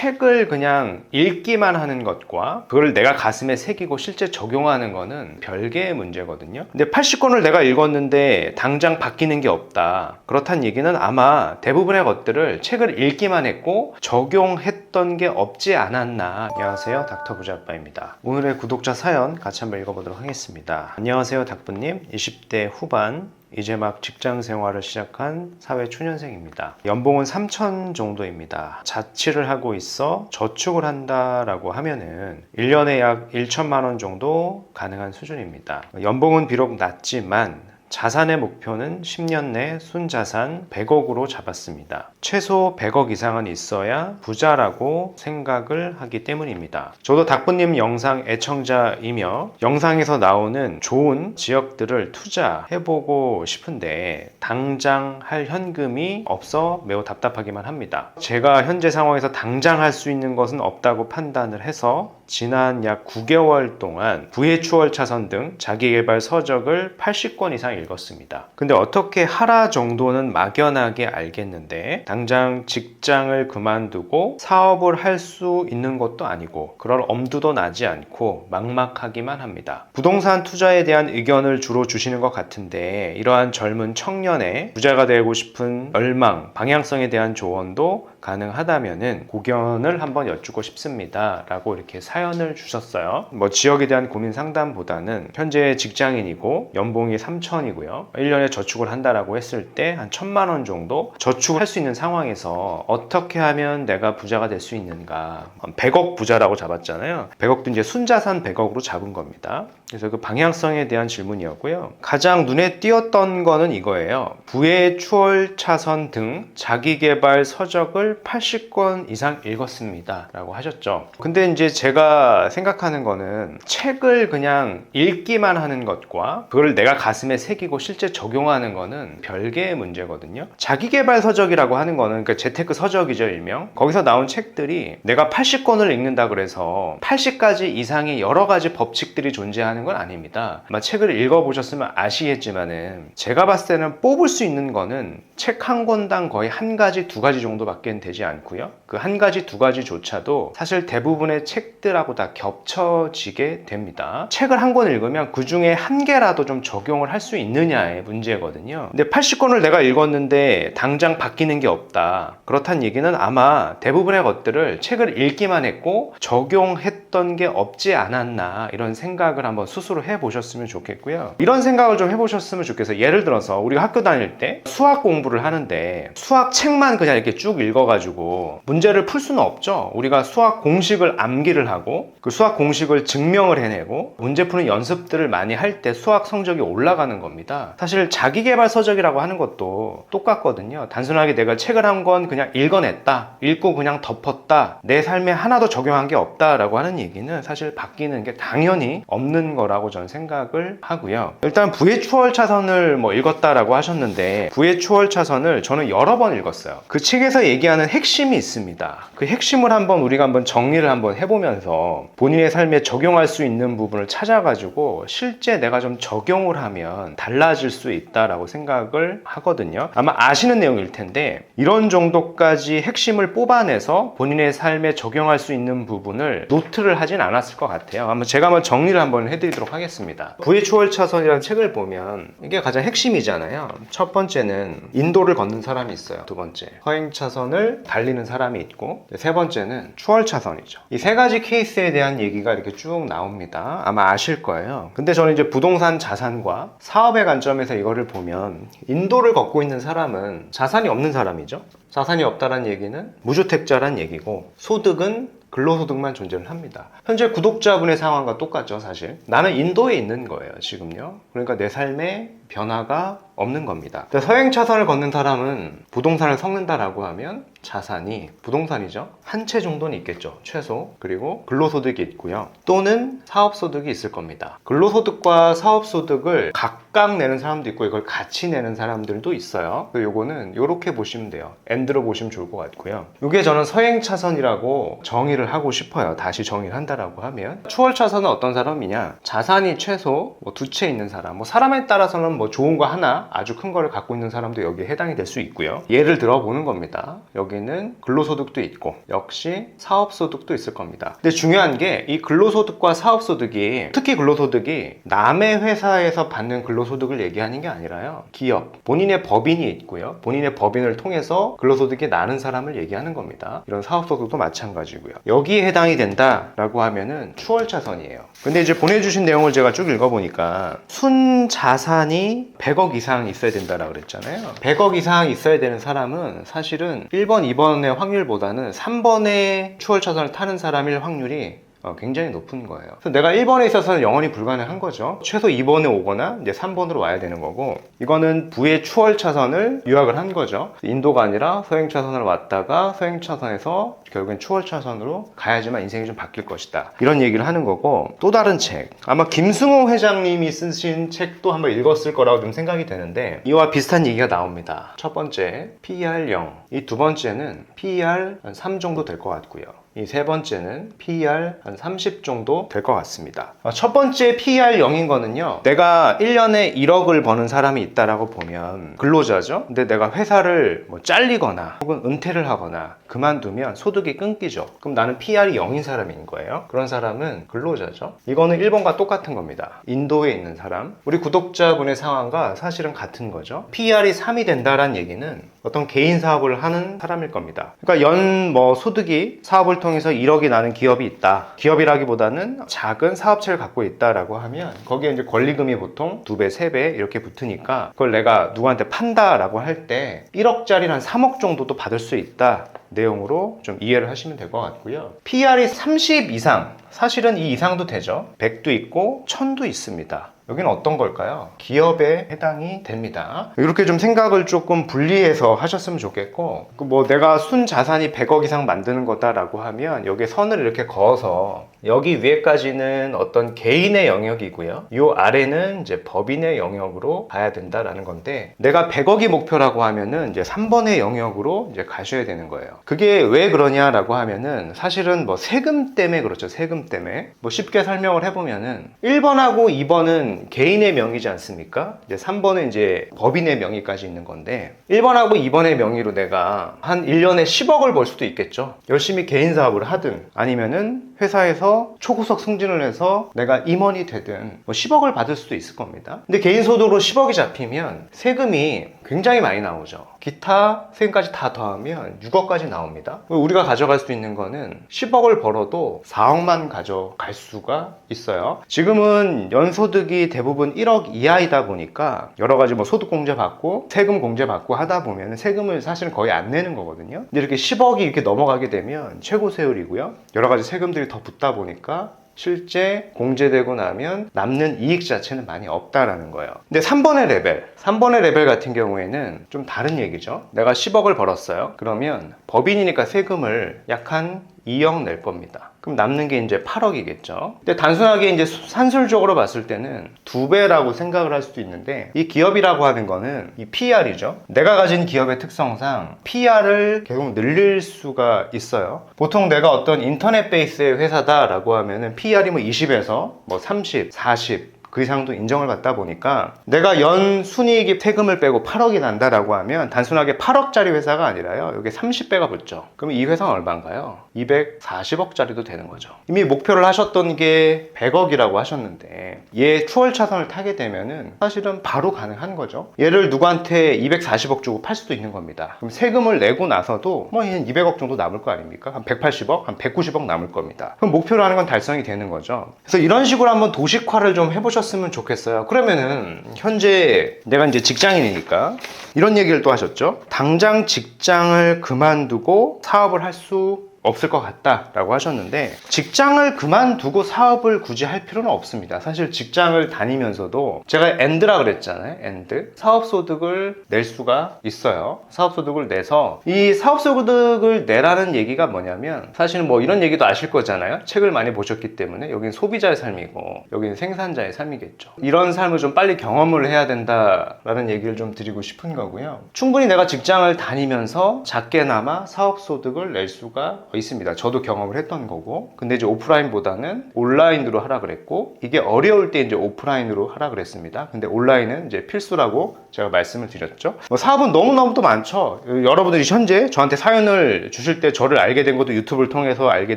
책을 그냥 읽기만 하는 것과 그걸 내가 가슴에 새기고 실제 적용하는 거는 별개의 문제거든요. 근데 80권을 내가 읽었는데 당장 바뀌는 게 없다. 그렇다는 얘기는 아마 대부분의 것들을 책을 읽기만 했고 적용했던 게 없지 않았나. 안녕하세요, 닥터 부자아빠입니다. 오늘의 구독자 사연 같이 한번 읽어보도록 하겠습니다. 안녕하세요, 닥부님. 20대 후반 이제 막 직장 생활을 시작한 사회 초년생입니다. 연봉은 3천 정도입니다. 자취를 하고 있어 저축을 한다라고 하면은 1년에 약 1천만 원 정도 가능한 수준입니다. 연봉은 비록 낮지만 자산의 목표는 10년 내 순자산 100억으로 잡았습니다. 최소 100억 이상은 있어야 부자라고 생각을 하기 때문입니다. 저도 닥부님 영상 애청자이며 영상에서 나오는 좋은 지역들을 투자해보고 싶은데 당장 할 현금이 없어 매우 답답하기만 합니다. 제가 현재 상황에서 당장 할 수 있는 것은 없다고 판단을 해서 지난 약 9개월 동안 부의 추월 차선 등 자기개발 서적을 80권 이상 읽었습니다. 근데 어떻게 하라 정도는 막연하게 알겠는데 당장 직장을 그만두고 사업을 할 수 있는 것도 아니고 그럴 엄두도 나지 않고 막막하기만 합니다. 부동산 투자에 대한 의견을 주로 주시는 것 같은데 이러한 젊은 청년의 부자가 되고 싶은 열망, 방향성에 대한 조언도 가능하다면은 고견을 한번 여쭙고 싶습니다 라고 이렇게 사연을 주셨어요. 뭐 지역에 대한 고민 상담보다는 현재 직장인이고 연봉이 3천이고요 1년에 저축을 한다라고 했을 때 한 1,000만 원 정도 저축을 할 수 있는 상황에서 어떻게 하면 내가 부자가 될 수 있는가. 100억 부자라고 잡았잖아요. 100억도 이제 순자산 100억으로 잡은 겁니다. 그래서 그 방향성에 대한 질문이었고요. 가장 눈에 띄었던 거는 이거예요. 부의 추월 차선 등 자기개발 서적을 80권 이상 읽었습니다 라고 하셨죠. 근데 이제 제가 생각하는 거는 책을 그냥 읽기만 하는 것과 그걸 내가 가슴에 새기고 실제 적용하는 거는 별개의 문제거든요. 자기개발 서적이라고 하는 거는 그러니까 재테크 서적이죠, 일명. 거기서 나온 책들이 내가 80권을 읽는다 그래서 80가지 이상의 여러 가지 법칙들이 존재하는 건 아닙니다. 아마 책을 읽어보셨으면 아시겠지만은 제가 봤을 때는 뽑을 수 있는 거는 책 한 권당 거의 한 가지, 두 가지 정도밖에 되지 않고요. 그 한 가지, 두 가지조차도 사실 대부분의 책들하고 다 겹쳐지게 됩니다. 책을 한 권 읽으면 그 중에 한 개라도 좀 적용을 할 수 있느냐의 문제거든요. 근데 80권을 내가 읽었는데 당장 바뀌는 게 없다. 그렇다는 얘기는 아마 대부분의 것들을 책을 읽기만 했고 적용했던 게 없지 않았나 이런 생각을 한번 스스로 해보셨으면 좋겠고요. 이런 생각을 좀 해보셨으면 좋겠어요. 예를 들어서 우리가 학교 다닐 때 수학 공부를 하는데 수학 책만 그냥 이렇게 쭉 읽어가지고 문제를 풀 수는 없죠. 우리가 수학 공식을 암기를 하고 그 수학 공식을 증명을 해내고 문제 푸는 연습들을 많이 할 때 수학 성적이 올라가는 겁니다. 사실 자기개발 서적이라고 하는 것도 똑같거든요. 단순하게 내가 책을 한 권 그냥 읽어냈다, 읽고 그냥 덮었다, 내 삶에 하나도 적용한 게 없다라고 하는 얘기는 사실 바뀌는 게 당연히 없는 거라고 저는 생각을 하고요. 일단 부의 추월 차선을 뭐 읽었다라고 하셨는데 부의 추월 차선을 저는 여러 번 읽었어요. 그 책에서 얘기하는 핵심이 있습니다. 그 핵심을 우리가 한번 정리를 한번 해보면서 본인의 삶에 적용할 수 있는 부분을 찾아가지고 실제 내가 좀 적용을 하면 달라질 수 있다라고 생각을 하거든요. 아마 아시는 내용일 텐데 이런 정도까지 핵심을 뽑아내서 본인의 삶에 적용할 수 있는 부분을 노트를 하진 않았을 것 같아요. 제가 한번 정리를 한번 해드리도록 하겠습니다. 부의 추월 차선이라는 책을 보면 이게 가장 핵심이잖아요. 첫 번째는 인도를 걷는 사람이 있어요. 두 번째 허행 차선을 달리는 사람이 있고 세 번째는 추월 차선이죠. 이 세 가지 케이스에 대한 얘기가 이렇게 쭉 나옵니다. 아마 아실 거예요. 근데 저는 이제 부동산 자산과 사업의 관점에서 이거를 보면 인도를 걷고 있는 사람은 자산이 없는 사람이죠. 자산이 없다는 얘기는 무주택자란 얘기고 소득은 근로소득만 존재를 합니다. 현재 구독자분의 상황과 똑같죠, 사실. 나는 인도에 있는 거예요, 지금요. 그러니까 내 삶에 변화가 없는 겁니다. 서행 차선을 걷는 사람은 부동산을 섞는다라고 하면 자산이 부동산이죠. 한 채 정도는 있겠죠, 최소. 그리고 근로소득이 있고요. 또는 사업소득이 있을 겁니다. 근로소득과 사업소득을 각각 내는 사람도 있고 이걸 같이 내는 사람들도 있어요. 요거는 이렇게 보시면 돼요. N으로 보시면 좋을 것 같고요. 이게 저는 서행 차선이라고 정의를 하고 싶어요. 다시 정의를 한다라고 하면 추월 차선은 어떤 사람이냐? 자산이 최소 두 채 있는 사람. 사람에 따라서는 좋은 거 하나 아주 큰 거를 갖고 있는 사람도 여기에 해당이 될 수 있고요. 예를 들어 보는 겁니다. 여기는 근로소득도 있고 역시 사업소득도 있을 겁니다. 근데 중요한 게 이 근로소득과 사업소득이, 특히 근로소득이 남의 회사에서 받는 근로소득을 얘기하는 게 아니라요, 기업, 본인의 법인이 있고요, 본인의 법인을 통해서 근로소득이 나는 사람을 얘기하는 겁니다. 이런 사업소득도 마찬가지고요. 여기에 해당이 된다라고 하면은 추월차선이에요. 근데 이제 보내주신 내용을 제가 쭉 읽어보니까 순자산이 100억 이상 있어야 된다라고 그랬잖아요. 100억 이상 있어야 되는 사람은 사실은 1번, 2번의 확률보다는 3번의 추월차선을 타는 사람일 확률이 굉장히 높은 거예요. 그래서 내가 1번에 있어서는 영원히 불가능한 거죠. 최소 2번에 오거나 이제 3번으로 와야 되는 거고, 이거는 부의 추월 차선을 유학을 한 거죠. 인도가 아니라 서행 차선으로 왔다가 서행 차선에서 결국엔 추월 차선으로 가야지만 인생이 좀 바뀔 것이다, 이런 얘기를 하는 거고, 또 다른 책, 아마 김승호 회장님이 쓰신 책도 한번 읽었을 거라고 좀 생각이 되는데 이와 비슷한 얘기가 나옵니다. 첫 번째 PER 0, 이 두 번째는 PER 한 3 정도 될 것 같고요. 이 세 번째는 PER 한 30 정도 될 것 같습니다. 첫 번째 PER 0인 거는요, 내가 1년에 1억을 버는 사람이 있다라고 보면 근로자죠. 근데 내가 회사를 뭐 잘리거나 혹은 은퇴를 하거나 그만두면 소득이 끊기죠. 그럼 나는 PER이 0인 사람인 거예요. 그런 사람은 근로자죠. 이거는 1번과 똑같은 겁니다. 인도에 있는 사람, 우리 구독자분의 상황과 사실은 같은 거죠. PER이 3이 된다라는 얘기는 어떤 개인 사업을 하는 사람일 겁니다. 그러니까 연 소득이 사업을 통해서 1억이 나는 기업이 있다. 기업이라기보다는 작은 사업체를 갖고 있다라고 하면 거기에 이제 권리금이 보통 2배, 3배 이렇게 붙으니까 그걸 내가 누구한테 판다라고 할 때 1억짜리 한 3억 정도도 받을 수 있다 내용으로 좀 이해를 하시면 될 것 같고요. PER이 30 이상, 사실은 이 이상도 되죠. 100도 있고 1000도 있습니다. 여기는 어떤 걸까요? 기업에 해당이 됩니다. 이렇게 좀 생각을 조금 분리해서 하셨으면 좋겠고, 내가 순자산이 100억 이상 만드는 거다라고 하면 여기에 선을 이렇게 그어서 여기 위에까지는 어떤 개인의 영역이고요, 이 아래는 이제 법인의 영역으로 가야 된다라는 건데, 내가 100억이 목표라고 하면은 이제 3번의 영역으로 이제 가셔야 되는 거예요. 그게 왜 그러냐라고 하면은 사실은 세금 때문에 그렇죠. 세금 때문에. 쉽게 설명을 해보면은 1번하고 2번은 개인의 명의지 않습니까? 이제 3번은 이제 법인의 명의까지 있는 건데, 1번하고 2번의 명의로 내가 한 1년에 10억을 벌 수도 있겠죠. 열심히 개인 사업을 하든 아니면은 회사에서 초고속 승진을 해서 내가 임원이 되든 10억을 받을 수도 있을 겁니다. 근데 개인 소득으로 10억이 잡히면 세금이 굉장히 많이 나오죠. 기타 세금까지 다 더하면 6억까지 나옵니다. 우리가 가져갈 수 있는 거는 10억을 벌어도 4억만 가져갈 수가 있어요. 지금은 연소득이 대부분 1억 이하이다 보니까 여러 가지 소득 공제 받고 세금 공제 받고 하다 보면 세금을 사실은 거의 안 내는 거거든요. 근데 이렇게 10억이 이렇게 넘어가게 되면 최고 세율이고요, 여러 가지 세금들이 더 붙다 보니까 실제 공제되고 나면 남는 이익 자체는 많이 없다라는 거예요. 근데 3번의 레벨 같은 경우에는 좀 다른 얘기죠. 내가 10억을 벌었어요. 그러면 법인이니까 세금을 약 한 2억 낼 겁니다. 그럼 남는 게 이제 8억이겠죠. 근데 단순하게 이제 산술적으로 봤을 때는 2배라고 생각을 할 수도 있는데, 이 기업이라고 하는 거는 이 PER이죠. 내가 가진 기업의 특성상 PER을 계속 늘릴 수가 있어요. 보통 내가 어떤 인터넷 베이스의 회사다라고 하면은 PER이 20에서 30, 40 그 이상도 인정을 받다 보니까 내가 연 순이익이 세금을 빼고 8억이 난다라고 하면 단순하게 8억짜리 회사가 아니라요, 여기 30배가 붙죠. 그럼 이 회사는 얼마인가요? 240억짜리도 되는 거죠. 이미 목표를 하셨던 게 100억이라고 하셨는데 얘 추월 차선을 타게 되면은 사실은 바로 가능한 거죠. 얘를 누구한테 240억 주고 팔 수도 있는 겁니다. 그럼 세금을 내고 나서도 얘는 200억 정도 남을 거 아닙니까? 한 180억, 한 190억 남을 겁니다. 그럼 목표로 하는 건 달성이 되는 거죠. 그래서 이런 식으로 한번 도식화를 좀 해보셨으면 좋겠어요. 그러면은 현재 내가 이제 직장인이니까 이런 얘기를 또 하셨죠. 당장 직장을 그만두고 사업을 할 수 없을 것 같다라고 하셨는데, 직장을 그만두고 사업을 굳이 할 필요는 없습니다. 사실 직장을 다니면서도 제가 엔드라 그랬잖아요. 엔드. 사업소득을 낼 수가 있어요. 사업소득을 내서 이 사업소득을 내라는 얘기가 뭐냐면, 사실은 이런 얘기도 아실 거잖아요. 책을 많이 보셨기 때문에 여긴 소비자의 삶이고 여긴 생산자의 삶이겠죠. 이런 삶을 좀 빨리 경험을 해야 된다라는 얘기를 좀 드리고 싶은 거고요. 충분히 내가 직장을 다니면서 작게나마 사업소득을 낼 수가 있습니다. 저도 경험을 했던 거고. 근데 이제 오프라인보다는 온라인으로 하라 그랬고, 이게 어려울 때 이제 오프라인으로 하라 그랬습니다. 근데 온라인은 이제 필수라고 제가 말씀을 드렸죠. 사업은 너무너무도 많죠. 여러분들이 현재 저한테 사연을 주실 때 저를 알게 된 것도 유튜브를 통해서 알게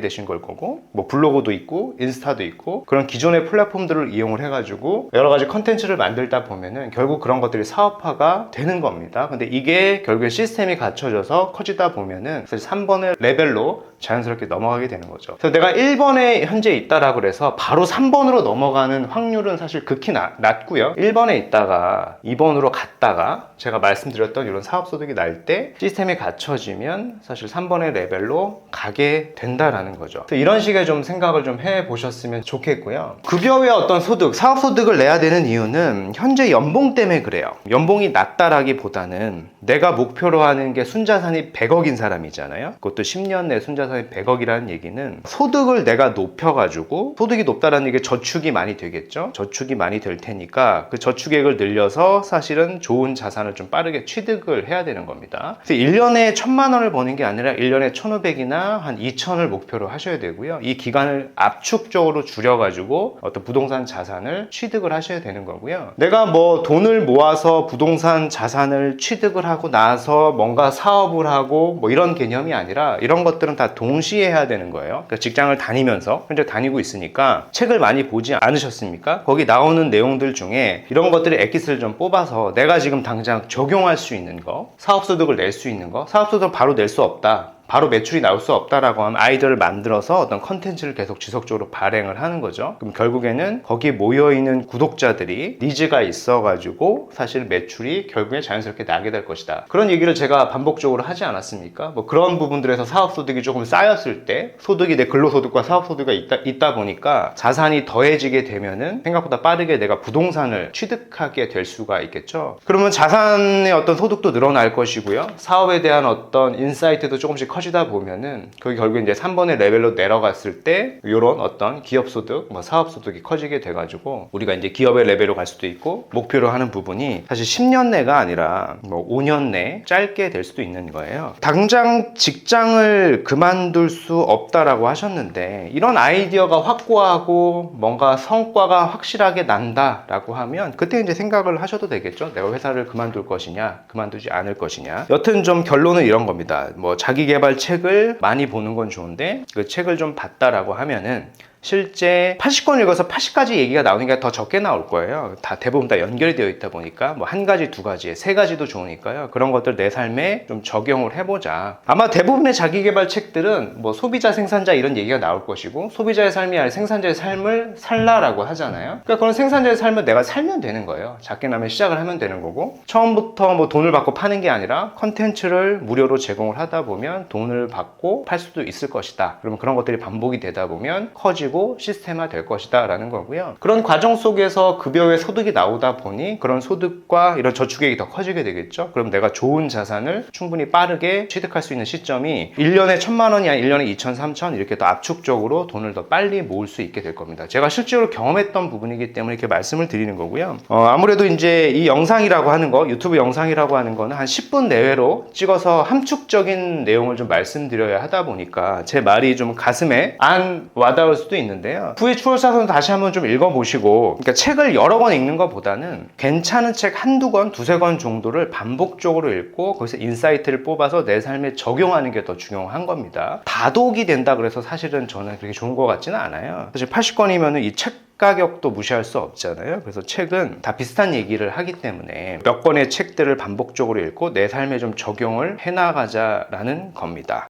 되신 걸 거고, 뭐 블로그도 있고 인스타도 있고, 그런 기존의 플랫폼들을 이용을 해가지고 여러 가지 컨텐츠를 만들다 보면은 결국 그런 것들이 사업화가 되는 겁니다. 근데 이게 결국에 시스템이 갖춰져서 커지다 보면은 사실 3번의 레벨로 자연스럽게 넘어가게 되는 거죠. 그래서 내가 1번에 현재 있다라고 그래서 바로 3번으로 넘어가는 확률은 사실 극히 낮고요. 1번에 있다가 2번으로 갔다가 제가 말씀드렸던 이런 사업소득이 날 때 시스템이 갖춰지면 사실 3번의 레벨로 가게 된다라는 거죠. 그래서 이런 식의 좀 생각을 좀 해보셨으면 좋겠고요. 급여 외 어떤 소득, 사업소득을 내야 되는 이유는 현재 연봉 때문에 그래요. 연봉이 낮다라기보다는 내가 목표로 하는 게 순자산이 100억인 사람이잖아요. 그것도 10년 내 순자산이 100억이라는 얘기는 소득을 내가 높여가지고, 소득이 높다라는 얘기 저축이 많이 되겠죠. 저축이 많이 될 테니까 그 저축액을 늘려서 사실은 좋은 자산을 좀 빠르게 취득을 해야 되는 겁니다. 그래서 1년에 1000만 원을 버는 게 아니라 1년에 1500이나 한 2000을 목표로 하셔야 되고요. 이 기간을 압축적으로 줄여가지고 어떤 부동산 자산을 취득을 하셔야 되는 거고요. 내가 뭐 돈을 모아서 부동산 자산을 취득을 하고 나서 뭔가 사업을 하고 뭐 이런 개념이 아니라, 이런 것들은 다 동시에 해야 되는 거예요. 그러니까 직장을 다니면서 현재 다니고 있으니까 책을 많이 보지 않으셨습니까? 거기 나오는 내용들 중에 이런 것들의 엑기스를 좀 뽑아서 내가 지금 당장 적용할 수 있는 거, 사업소득을 낼 수 있는 거, 사업소득을 바로 낼 수 없다, 바로 매출이 나올 수 없다라고 하면 아이디어를 만들어서 어떤 컨텐츠를 계속 지속적으로 발행을 하는 거죠. 그럼 결국에는 거기에 모여있는 구독자들이 니즈가 있어가지고 사실 매출이 결국에 자연스럽게 나게 될 것이다. 그런 얘기를 제가 반복적으로 하지 않았습니까? 뭐 그런 부분들에서 사업소득이 조금 쌓였을 때, 소득이 내 근로소득과 사업소득이 있다 보니까 자산이 더해지게 되면은 생각보다 빠르게 내가 부동산을 취득하게 될 수가 있겠죠. 그러면 자산의 어떤 소득도 늘어날 것이고요. 사업에 대한 어떤 인사이트도 조금씩 커지다 보면은 그게 결국 이제 3번의 레벨로 내려갔을 때 이런 어떤 기업소득, 뭐 사업소득이 커지게 돼가지고 우리가 이제 기업의 레벨로 갈 수도 있고, 목표로 하는 부분이 사실 10년 내가 아니라 뭐 5년 내 짧게 될 수도 있는 거예요. 당장 직장을 그만둘 수 없다라고 하셨는데, 이런 아이디어가 확고하고 뭔가 성과가 확실하게 난다라고 하면 그때 이제 생각을 하셔도 되겠죠. 내가 회사를 그만둘 것이냐, 그만두지 않을 것이냐. 여튼 좀 결론은 이런 겁니다. 뭐 자기개발 책을 많이 보는 건 좋은데, 그 책을 좀 봤다라고 하면은 실제 80권 읽어서 80가지 얘기가 나오는 게 더 적게 나올 거예요. 다 대부분 다 연결이 되어 있다 보니까 뭐 한 가지, 두 가지, 세 가지도 좋으니까요. 그런 것들 내 삶에 좀 적용을 해보자. 아마 대부분의 자기개발 책들은 뭐 소비자, 생산자 이런 얘기가 나올 것이고, 소비자의 삶이 아니라 생산자의 삶을 살라라고 하잖아요. 그러니까 그런 생산자의 삶을 내가 살면 되는 거예요. 작게 나면 시작을 하면 되는 거고, 처음부터 뭐 돈을 받고 파는 게 아니라 컨텐츠를 무료로 제공을 하다 보면 돈을 받고 팔 수도 있을 것이다. 그러면 그런 것들이 반복이 되다 보면 커지고 시스템화 될 것이다 라는 거고요. 그런 과정 속에서 급여 외 소득이 나오다 보니 그런 소득과 이런 저축액이 더 커지게 되겠죠. 그럼 내가 좋은 자산을 충분히 빠르게 취득할 수 있는 시점이 1년에 1000만 원이 아니라 1년에 2000, 3000 이렇게 더 압축적으로 돈을 더 빨리 모을 수 있게 될 겁니다. 제가 실제로 경험했던 부분이기 때문에 이렇게 말씀을 드리는 거고요. 아무래도 이제 이 영상이라고 하는 거, 유튜브 영상이라고 하는 거는 한 10분 내외로 찍어서 함축적인 내용을 좀 말씀드려야 하다 보니까 제 말이 좀 가슴에 안 와닿을 수도 있는데요. 후에 추월사선 다시 한번 좀 읽어보시고, 그러니까 책을 여러 권 읽는 것보다는 괜찮은 책 한두 권, 두세 권 정도를 반복적으로 읽고 거기서 인사이트를 뽑아서 내 삶에 적용하는 게 더 중요한 겁니다. 다독이 된다 그래서 사실은 저는 그렇게 좋은 것 같지는 않아요. 사실 80권이면 이 책 가격도 무시할 수 없잖아요. 그래서 책은 다 비슷한 얘기를 하기 때문에 몇 권의 책들을 반복적으로 읽고 내 삶에 좀 적용을 해나가자라는 겁니다.